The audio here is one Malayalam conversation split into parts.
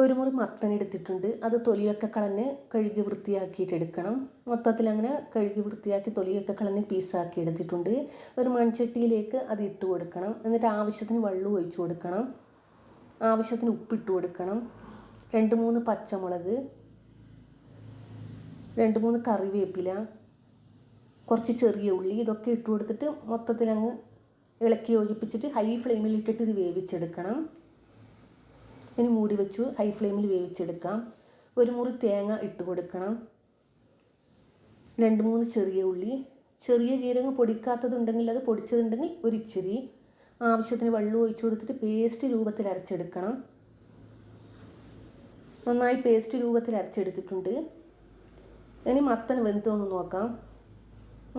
ഒരു മുറി മത്തൻ എടുത്തിട്ടുണ്ട്. അത് തൊലിയൊക്കെ കളഞ്ഞ് കഴുകി വൃത്തിയാക്കിയിട്ട് എടുക്കണം. മൊത്തത്തിൽ അങ്ങനെ കഴുകി വൃത്തിയാക്കി തൊലിയൊക്കെ കളഞ്ഞ് പീസാക്കി എടുത്തിട്ടുണ്ട്. ഒരു മൺചട്ടിയിലേക്ക് അത് ഇട്ട് കൊടുക്കണം. എന്നിട്ട് ആവശ്യത്തിന് വെള്ളം ഒഴിച്ചു കൊടുക്കണം. ആവശ്യത്തിന് ഉപ്പിട്ട് കൊടുക്കണം. 2-3 പച്ചമുളക്, 2-3 കറിവേപ്പില, കുറച്ച് ചെറിയ ഉള്ളി, ഇതൊക്കെ ഇട്ട് കൊടുത്തിട്ട് മൊത്തത്തിൽ അങ്ങ് ഇളക്കി യോജിപ്പിച്ചിട്ട് ഹൈ ഫ്ലെയിമിൽ ഇട്ടിട്ട് ഇത് വേവിച്ചെടുക്കണം. ഇനി മൂടി വെച്ചു ഹൈ ഫ്ലെയിമിൽ വേവിച്ചെടുക്കാം. ഒരു മുറി തേങ്ങ ഇട്ട് കൊടുക്കണം. 2-3 ചെറിയ ഉള്ളി, ചെറിയ ജീരകം പൊടിക്കാത്തതുണ്ടെങ്കിൽ അത്, പൊടിച്ചതുണ്ടെങ്കിൽ ഒരു ഇച്ചിരി. ആവശ്യത്തിന് വെള്ളം ഒഴിച്ചു കൊടുത്തിട്ട് പേസ്റ്റ് രൂപത്തിൽ അരച്ചെടുക്കണം. നന്നായി പേസ്റ്റ് രൂപത്തിൽ അരച്ചെടുത്തിട്ടുണ്ട്. ഇനി മത്തൻ വെന്തോന്ന് നോക്കാം.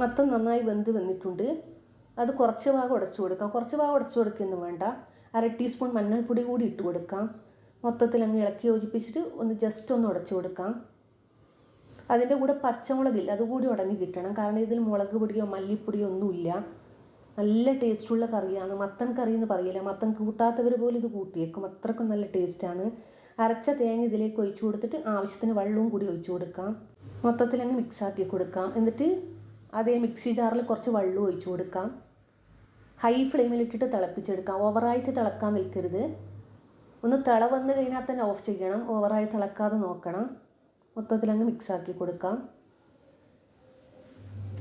മത്തൻ നന്നായി വെന്ത് വന്നിട്ടുണ്ട്. അത് കുറച്ച് ഭാഗം ഉടച്ചു കൊടുക്കാം. കുറച്ച് ഭാഗം ഉടച്ചു കൊടുക്കുകയൊന്നും വേണ്ട. 1/2 ടീസ്പൂൺ മഞ്ഞൾപ്പൊടി കൂടി ഇട്ട് കൊടുക്കാം. മൊത്തത്തിൽ അങ്ങ് ഇളക്കി യോജിപ്പിച്ചിട്ട് ജസ്റ്റ് ഒന്ന് ഉടച്ചു കൊടുക്കാം. അതിൻ്റെ കൂടെ പച്ചമുളകില്ല, അതുകൂടി ഉടഞ്ഞ് കിട്ടണം. കാരണം ഇതിൽ മുളക് പൊടിയോ മല്ലിപ്പൊടിയോ ഒന്നുമില്ല. നല്ല ടേസ്റ്റുള്ള കറിയാണ്. മത്തൻ കറി എന്ന് പറയില്ല. മത്തൻ കൂട്ടാത്തവർ പോലും ഇത് കൂട്ടിയേക്കും, അത്രക്കും നല്ല ടേസ്റ്റാണ്. അരച്ച തേങ്ങ ഇതിലേക്ക് ഒഴിച്ചു കൊടുത്തിട്ട് ആവശ്യത്തിന് വെള്ളവും കൂടി ഒഴിച്ചു കൊടുക്കാം. മൊത്തത്തിൽ അങ്ങ് മിക്സാക്കി കൊടുക്കാം. എന്നിട്ട് അതേ മിക്സി ജാറിൽ കുറച്ച് വെള്ളം ഒഴിച്ചു കൊടുക്കാം. ഹൈ ഫ്ലെയിമിലിട്ടിട്ട് തിളപ്പിച്ചെടുക്കാം. ഓവറായിട്ട് തിളക്കാൻ നിൽക്കരുത്. ഒന്ന് തിള വന്ന് കഴിഞ്ഞാൽ തന്നെ ഓഫ് ചെയ്യണം. ഓവറായി തിളക്കാതെ നോക്കണം. മൊത്തത്തിൽ അങ്ങ് മിക്സാക്കി കൊടുക്കാം.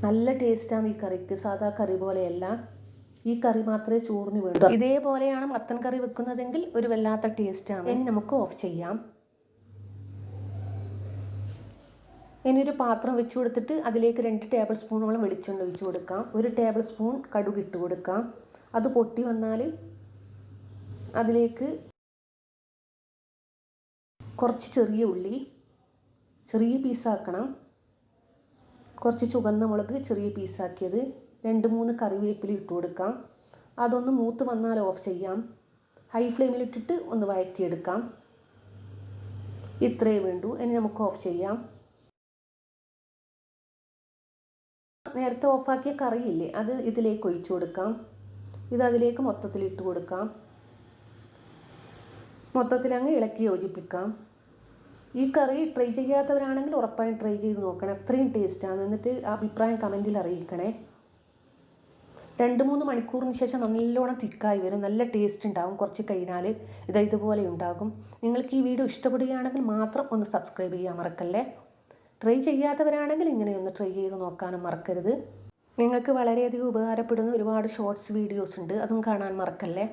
നല്ല ടേസ്റ്റാണ് ഈ കറിക്ക്. സാധാ കറി പോലെയല്ല. ഈ കറി മാത്രമേ ചോറിന് വേണ്ടൂ. ഇതേപോലെയാണ് മത്തൻ കറി വെക്കുന്നതെങ്കിൽ ഒരു വല്ലാത്ത ടേസ്റ്റാണ്. ഇനി നമുക്ക് ഓഫ് ചെയ്യാം. ഇനി ഒരു പാത്രം വെച്ച് കൊടുത്തിട്ട് അതിലേക്ക് 2 ടേബിൾ സ്പൂണോളം വെളിച്ചെണ്ണ ഒഴിച്ച് കൊടുക്കാം. 1 ടേബിൾ സ്പൂൺ കടുക് ഇട്ട് കൊടുക്കാം. അത് പൊട്ടി വന്നാൽ അതിലേക്ക് കുറച്ച് ചെറിയ ഉള്ളി ചെറിയ പീസാക്കണം, കുറച്ച് ചുവന്ന മുളക് ചെറിയ പീസാക്കിയത്, 2-3 കറിവേപ്പില ഇട്ട് കൊടുക്കാം. അതൊന്ന് മൂത്ത് വന്നാൽ ഓഫ് ചെയ്യാം. ഹൈ ഫ്ലെയിമിലിട്ടിട്ട് ഒന്ന് വഴറ്റിയെടുക്കാം. ഇത്രയേ വേണ്ടൂ. ഇനി നമുക്ക് ഓഫ് ചെയ്യാം. നേരത്തെ ഓഫാക്കിയ കറിയില്ലേ, അത് ഇതിലേക്ക് ഒഴിച്ചു കൊടുക്കാം. ഇത് അതിലേക്ക് മൊത്തത്തിൽ ഇട്ട് കൊടുക്കാം. മൊത്തത്തിൽ അങ്ങ് ഇളക്കി യോജിപ്പിക്കാം. ഈ കറി ട്രൈ ചെയ്യാത്തവരാണെങ്കിൽ ഉറപ്പായും ട്രൈ ചെയ്ത് നോക്കണം. അത്രയും ടേസ്റ്റാണ്. എന്നിട്ട് അഭിപ്രായം കമൻറ്റിൽ അറിയിക്കണേ. 2-3 മണിക്കൂറിന് ശേഷം നല്ലോണം തിക്കായി വരും. നല്ല ടേസ്റ്റ് ഉണ്ടാകും. കുറച്ച് കഴിഞ്ഞാൽ ഇതുപോലെ ഉണ്ടാകും. നിങ്ങൾക്ക് ഈ വീഡിയോ ഇഷ്ടപ്പെടുകയാണെങ്കിൽ മാത്രം ഒന്ന് സബ്സ്ക്രൈബ് ചെയ്യാൻ മറക്കല്ലേ. ട്രൈ ചെയ്യാത്തവരാണെങ്കിൽ ഇങ്ങനെയൊന്ന് ട്രൈ ചെയ്ത് നോക്കാനും മറക്കരുത്. നിങ്ങൾക്ക് വളരെയധികം ഉപകാരപ്പെടുന്ന ഒരുപാട് ഷോർട്സ് വീഡിയോസ് ഉണ്ട്, അതും കാണാൻ മറക്കല്ലേ.